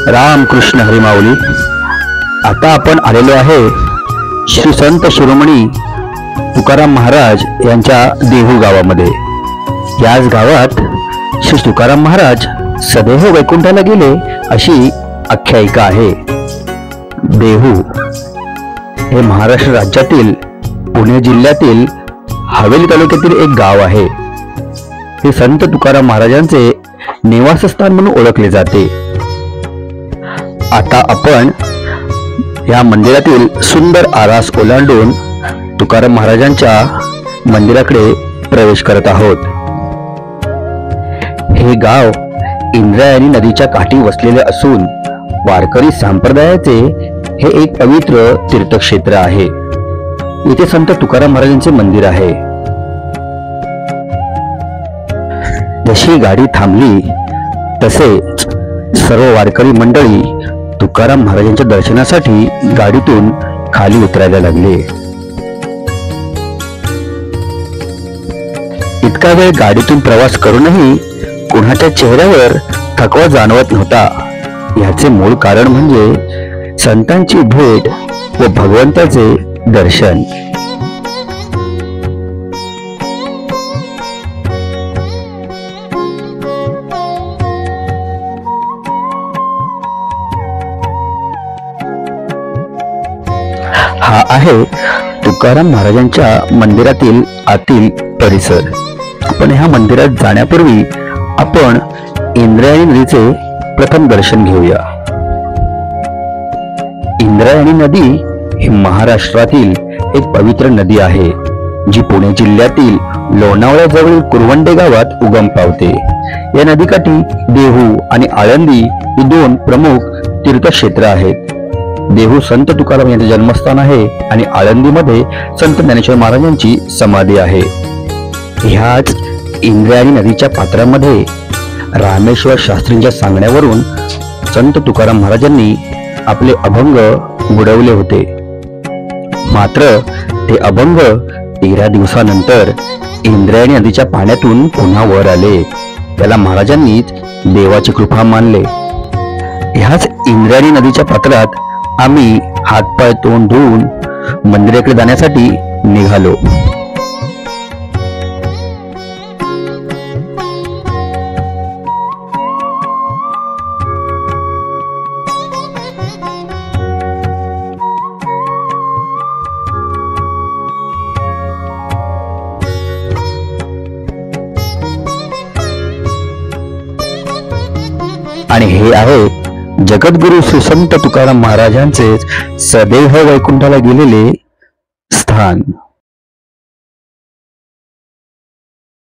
रामकृष्ण हरी माऊली. आता आपण आलेलो आहे श्री संत शिरोमणी तुकाराम महाराज यांच्या देहू गावामध्ये. याच गावात श्री तुकाराम महाराज सदैव वैकुंठाला गेले अशी आख्यायिका आहे. देहू हे महाराष्ट्र राज्यातील पुणे जिल्ह्यातील हवेली तालुक्यातील एक गाव आहे. हे संत तुकाराम महाराजांचे निवासस्थान म्हणून ओळखले जाते. आता आपण या मंदिरातील सुंदर आरास ओलांडून तुकाराम महाराजांच्या मंदिराकडे प्रवेश करत आहोत. हे गाव इंद्रायणी नदीच्या काठी वसलेले असून वारकरी संप्रदायाचे हे एक पवित्र तीर्थक्षेत्र आहे. इथे संत तुकाराम महाराजांचे मंदिर आहे. जशी गाडी थांबली तसे सर्व वारकरी मंडळी तुकाराम महाराजांच्या दर्शनासाठी गाडीतून खाली उतरायला लागले. इतका वेळ गाडीतून प्रवास करूनही कुणाच्या चेहऱ्यावर थकवा जाणवत नव्हता. याचे मूळ कारण म्हणजे संतांची भेट व भगवंताचे दर्शन. हा आहे तुकाराम महाराजांच्या मंदिरातील आतील परिसर. पण ह्या मंदिरात जाण्यापूर्वी आपण इंद्रायणी नदीचे प्रथम दर्शन घेऊया. इंद्रायणी नदी ही महाराष्ट्रातील एक पवित्र नदी आहे, जी पुणे जिल्ह्यातील लोणावळ्याजवळील कुरवंडे गावात उगम पावते. या नदीकाठी देहू आणि आळंदी ही दोन प्रमुख तीर्थक्षेत्र आहेत. देहू संत तुकाराम यांचे जन्मस्थान आहे आणि आळंदीमध्ये संत ज्ञानेश्वर महाराजांची समाधी आहे. ह्याच इंद्रायणी नदीच्या पात्रामध्ये रामेश्वर शास्त्रींच्या सांगण्यावरून संत तुकाराम महाराजांनी आपले अभंग बुडवले होते. मात्र ते अभंग 13 दिवसानंतर इंद्रायणी नदीच्या पाण्यातून पुन्हा वर आले. त्याला महाराजांनीच देवाची कृपा मानले. ह्याच इंद्रायणी नदीच्या पात्रात आम्ही हातपाय तोंड धुवून मंदिराकडे जाण्यासाठी निघालो. आणि हे आहे जगद्गुरु श्री संत तुकाराम महाराजांचे सदैव वैकुंठाला गेलेले स्थान.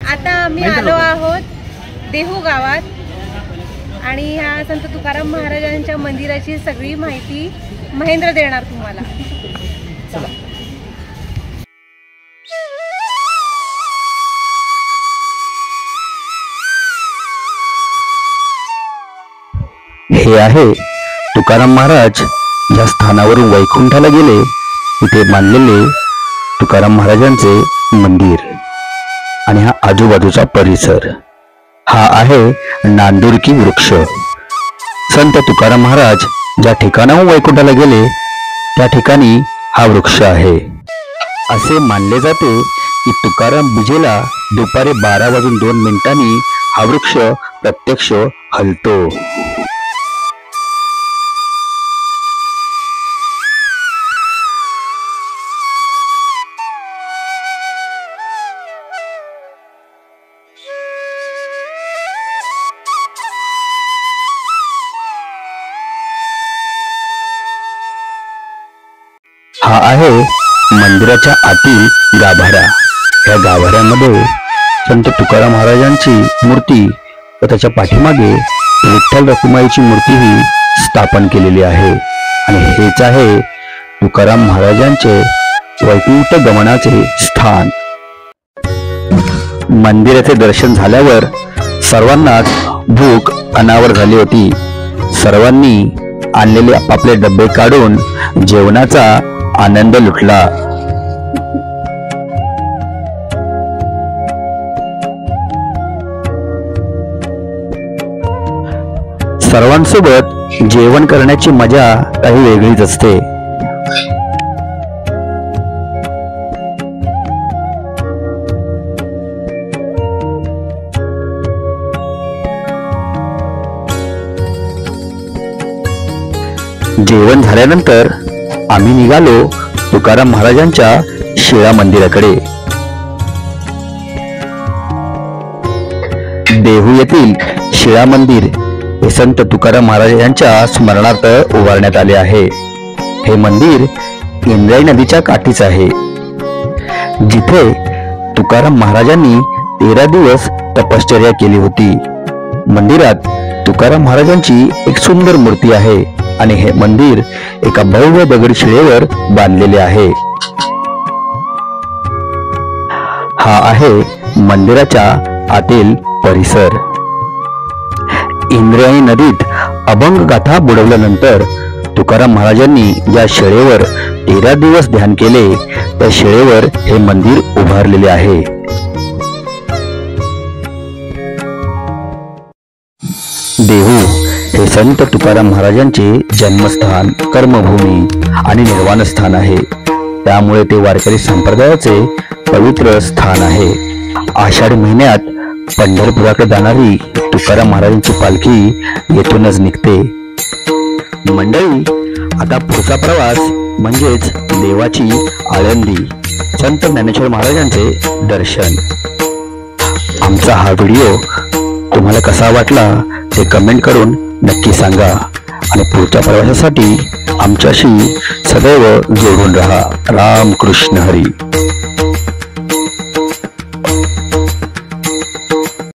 आता आम्ही आलो आहोत देहू गावात आणि ह्या संत तुकाराम महाराजांच्या मंदिराची सगळी माहिती महेंद्र देणार तुम्हाला. चला. हे आहे तुकाराम महाराज ज्या स्थानावरून वैकुंठाला गेले तिथे बांधलेले तुकाराम महाराजांचे मंदिर आणि हा आजूबाजूचा परिसर. हा आहे नांदुरकी वृक्ष. संत तुकाराम महाराज ज्या ठिकाणाहून वैकुंठाला गेले त्या ठिकाणी हा वृक्ष आहे. असे मानले जाते की तुकाराम बीजेला दुपारी 12:02 हा वृक्ष प्रत्यक्ष हलतो. हा आहे मंदिराच्या आतील गाभारा. या गाभाऱ्यामध्ये संत तुकाराम महाराजांची मूर्ती व त्याच्या पाठीमागे विठ्ठल रखुमाईची मूर्ती ही स्थापन केलेली आहे. आणि हेच आहे तुकाराम महाराजांचे वैकुंठ गमनाचे स्थान. मंदिराचे दर्शन झाल्यावर सर्वांनाच भूक अनावर झाली होती. सर्वांनी आणलेले आपापले डबे काढून जेवणाचा आनंद लुटला. सर्वांसोबत जेवण करण्याची मजा काही वेगळीच असते. जेवण झाल्यानंतर आम्ही निघालो तुकाराम महाराजांच्या शिळा मंदिराकडे. देहू येथील शिळा मंदिर हे संत तुकाराम महाराज यांच्या स्मरणार्थ उभारण्यात आले आहे. हे मंदिर इंद्रायणी नदीच्या काठीच आहे, जिथे तुकाराम महाराजांनी 13 दिवस तपश्चर्या केली होती. मंदिरात तुकाराम महाराजांची एक सुंदर मूर्ती आहे आणि हे मंदिर एका भव्य दगडी शिळेवर बांधलेले आहे. हा आहे मंदिराच्या आतील परिसर. इंद्रायणी नदीत अभंग गाथा बुडवल्यानंतर तुकाराम महाराजांनी ज्या शिळेवर 13 दिवस ध्यान केले त्या शिळेवर हे मंदिर उभारलेले आहे. देहू हे संत तुकाराम महाराजांचे जन्मस्थान, कर्मभूमी आणि निर्वाणस्थान आहे. त्यामुळे ते वारकरी संप्रदायाचे पवित्र स्थान आहे. आषाढ महिन्यात पंढरपुराकडे जाणारी तुकाराम महाराजांची पालखी येथूनच निघते. मंडळी, आता पुढचा प्रवास म्हणजेच देवाची आळंदी, संत ज्ञानेश्वर महाराजांचे दर्शन. आमचा हा व्हिडिओ तुम्हाला कसा वाटला ते कमेंट करून नक्की सांगा आणि पुढच्या प्रवासासाठी आमच्याशी सदैव जोडून राहा. राम कृष्ण हरी.